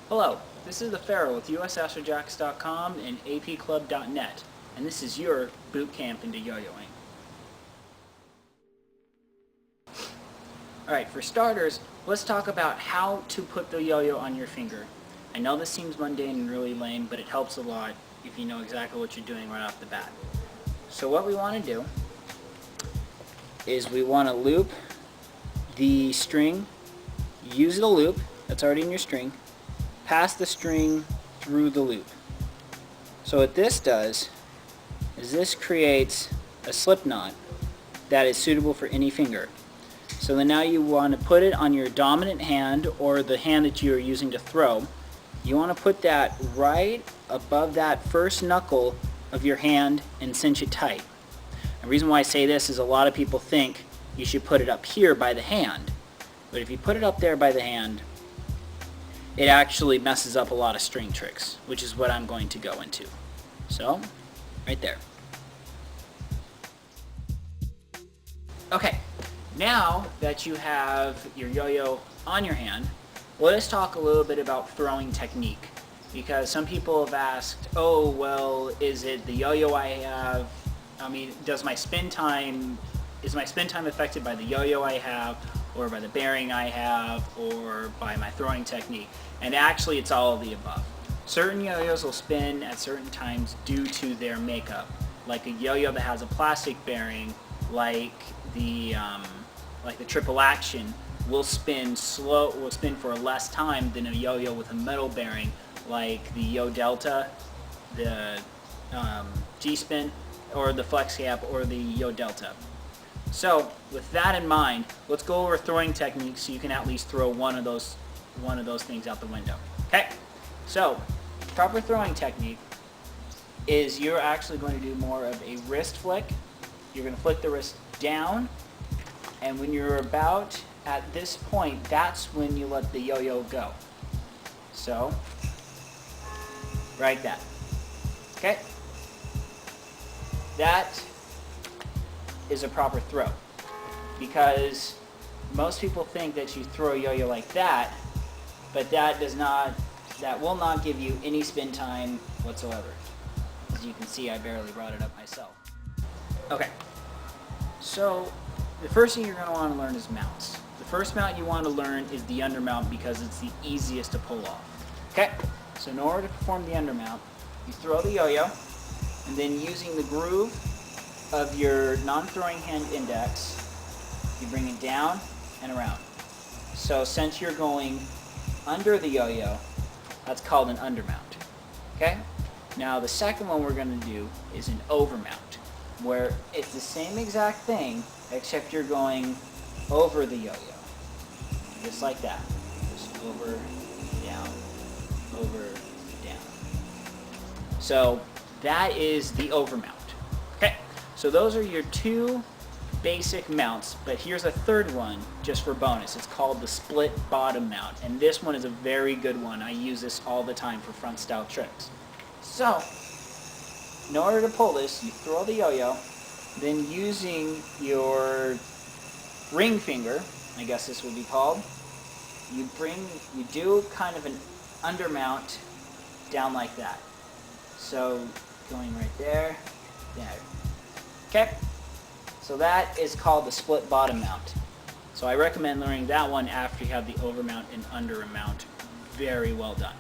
Hello, this is TheFerrell with ASTROJAX.com and apclub.net, and this is your boot camp into yo-yoing. Alright, for starters, let's talk about how to put the yo-yo on your finger. I know this seems mundane and really lame, but it helps a lot if you know exactly what you're doing right off the bat. So what we want to do is we want to loop the string, use the loop that's already in your string, pass the string through the loop. So what this does is this creates a slip knot that is suitable for any finger. So then now you want to put it on your dominant hand or the hand that you are using to throw. You want to put that right above that first knuckle of your hand and cinch it tight. The reason why I say this is a lot of people think you should put it up here by the hand. But if you put it up there by the hand, it actually messes up a lot of string tricks, which is what I'm going to go into. So, right there. Okay, now that you have your yo-yo on your hand, let us talk a little bit about throwing technique. Because some people have asked, oh, well, is it the yo-yo I have? I mean, is my spin time affected by the yo-yo I have, or by the bearing I have, or by my throwing technique? And actually, it's all of the above. Certain yo-yos will spin at certain times due to their makeup. Like a yo-yo that has a plastic bearing, like the triple action, will spin for less time than a yo-yo with a metal bearing, like the Yo Delta, the G-Spin, or the Flex Cap, or the Yo Delta. So, with that in mind, let's go over throwing techniques so you can at least throw one of those things out the window. Okay? So, proper throwing technique is you're actually going to do more of a wrist flick. You're going to flick the wrist down, and when you're about at this point, that's when you let the yo-yo go. So, like that. Okay? That is a proper throw, because most people think that you throw a yo-yo like that, but that will not give you any spin time whatsoever. As you can see, I barely brought it up myself. Okay, so the first thing you're going to want to learn is mounts. The first mount you want to learn is the undermount, because it's the easiest to pull off. Okay, so in order to perform the undermount, you throw the yo-yo, and then using the groove of your non-throwing hand index, you bring it down and around. So since you're going under the yo-yo, that's called an undermount. Okay? Now the second one we're going to do is an overmount, where it's the same exact thing, except you're going over the yo-yo. Just like that. Just over, down, over, down. So that is the overmount. Okay? So those are your two basic mounts, but here's a third one just for bonus. It's called the split bottom mount, and this one is a very good one. I use this all the time for front style tricks. So, in order to pull this, you throw the yo-yo, then using your ring finger, I guess this would be called, you do kind of an undermount down like that. So, going right there, there. Okay? So that is called the split bottom mount. So I recommend learning that one after you have the overmount and undermount. Very well done.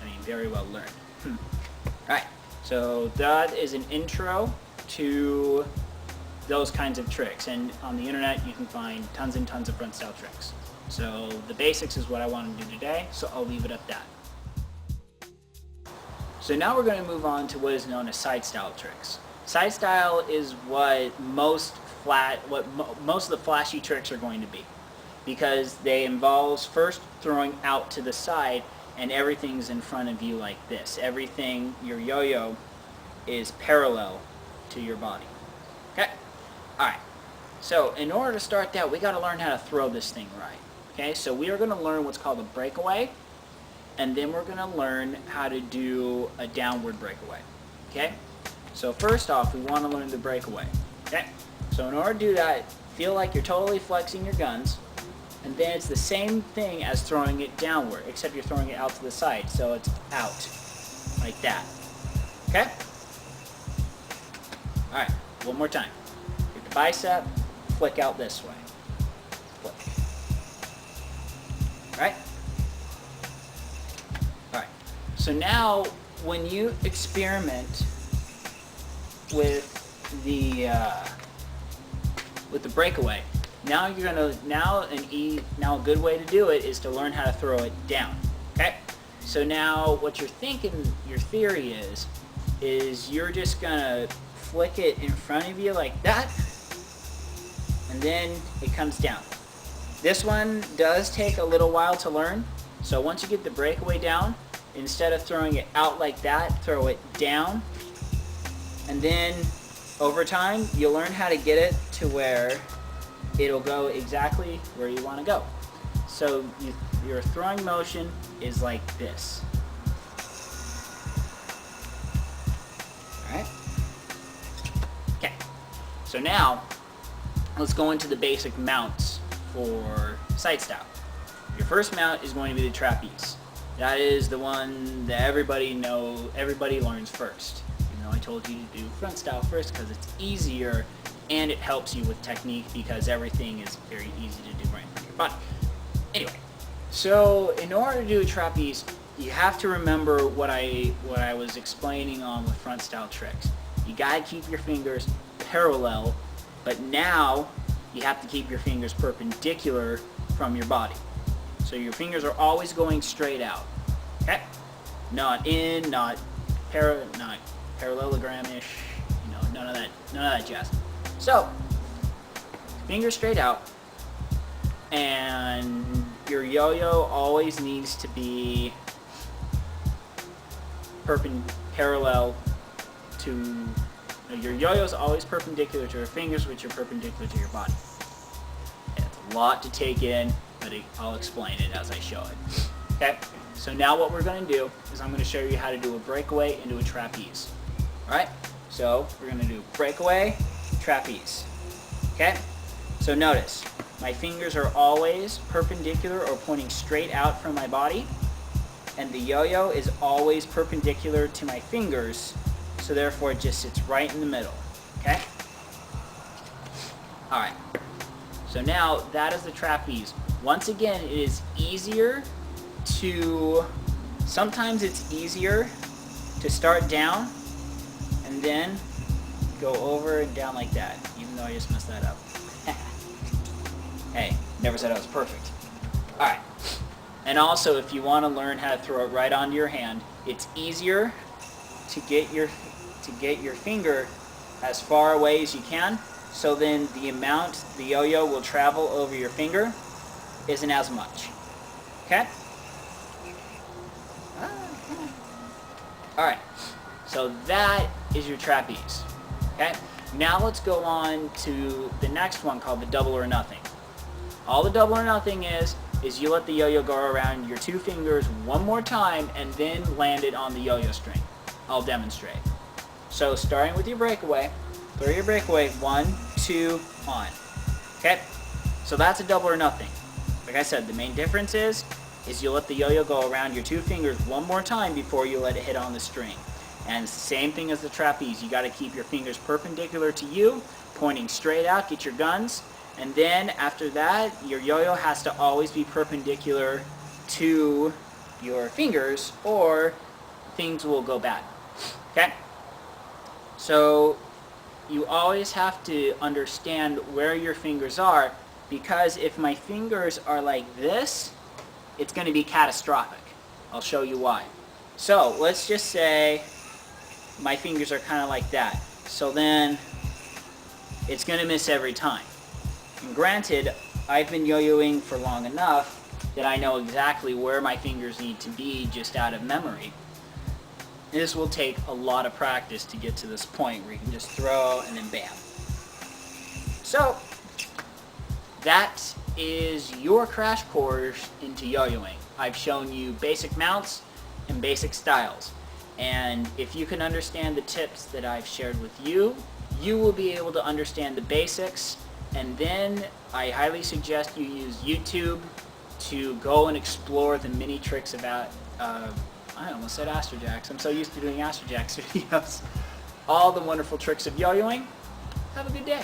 I mean, very well learned. Alright, so that is an intro to those kinds of tricks. And on the internet, you can find tons and tons of front style tricks. So the basics is what I want to do today, so I'll leave it at that. So now we're going to move on to what is known as Sidestyle tricks. Sidestyle is what most of the flashy tricks are going to be, because they involve first throwing out to the side and everything's in front of you like this. Everything, your yo-yo, is parallel to your body. Okay? Alright. So in order to start that, we got to learn how to throw this thing right. Okay? So we are going to learn what's called a breakaway, and then we're going to learn how to do a downward breakaway. Okay? So first off, we want to learn the breakaway. Okay? So in order to do that, feel like you're totally flexing your guns. And then it's the same thing as throwing it downward, except you're throwing it out to the side, so it's out, like that. Okay? Alright, one more time. Get the bicep, flick out this way. Flick. Alright? Alright. So now, when you experiment with the breakaway, now you're gonna now a good way to do it is to learn how to throw it down. Okay? So now what you're thinking, your theory is you're just gonna flick it in front of you like that, and then it comes down. This one does take a little while to learn, so once you get the breakaway down, instead of throwing it out like that, throw it down, and then over time you'll learn how to get it to where it'll go exactly where you want to go. So your throwing motion is like this. Alright? Okay. So now, let's go into the basic mounts for Sidestyle. Your first mount is going to be the trapeze. That is the one that everybody learns first. Even though I told you to do Frontstyle first because it's easier and it helps you with technique because everything is very easy to do right in front of your body. Anyway, so in order to do a trapeze, you have to remember what I was explaining on with Frontstyle tricks. You gotta keep your fingers parallel, but now you have to keep your fingers perpendicular from your body. So your fingers are always going straight out. Okay? Not in, not parallelogram-ish, none of that jazz. So, fingers straight out, and your yo-yo always needs to be parallel to, your yo-yo is always perpendicular to your fingers, which are perpendicular to your body. It's a lot to take in, but I'll explain it as I show it. Okay, so now what we're going to do is I'm going to show you how to do a breakaway into a trapeze. Alright, so we're going to do breakaway, trapeze. Okay? So notice, my fingers are always perpendicular or pointing straight out from my body, and the yo-yo is always perpendicular to my fingers, so therefore it just sits right in the middle. Okay? Alright. So now that is the trapeze. Once again, it is easier to, sometimes it's easier to start down and then go over and down like that, even though I just messed that up. Hey, never said I was perfect. Alright. And also, if you want to learn how to throw it right onto your hand, it's easier to get your finger as far away as you can, so then the amount the yo-yo will travel over your finger isn't as much. Okay? Alright. So that is your trapeze. Okay? Now let's go on to the next one called the double or nothing. All the double or nothing is you let the yo-yo go around your two fingers one more time and then land it on the yo-yo string. I'll demonstrate. So starting with your breakaway, throw your breakaway, 1, 2, on. Okay? So that's a double or nothing. Like I said, the main difference is you let the yo-yo go around your two fingers one more time before you let it hit on the string. And it's the same thing as the trapeze. You got to keep your fingers perpendicular to you, pointing straight out, get your guns, and then after that, your yo-yo has to always be perpendicular to your fingers or things will go bad. Okay? So you always have to understand where your fingers are, because if my fingers are like this, it's going to be catastrophic. I'll show you why. So let's just say my fingers are kind of like that. So then it's going to miss every time. And granted, I've been yo-yoing for long enough that I know exactly where my fingers need to be just out of memory. This will take a lot of practice to get to this point where you can just throw and then bam. So that is your crash course into yo-yoing. I've shown you basic mounts and basic styles. And if you can understand the tips that I've shared with you, you will be able to understand the basics And then I highly suggest you use YouTube to go and explore the many tricks about, I almost said ASTROJAX. I'm so used to doing ASTROJAX videos. All the wonderful tricks of yo-yoing. Have a good day.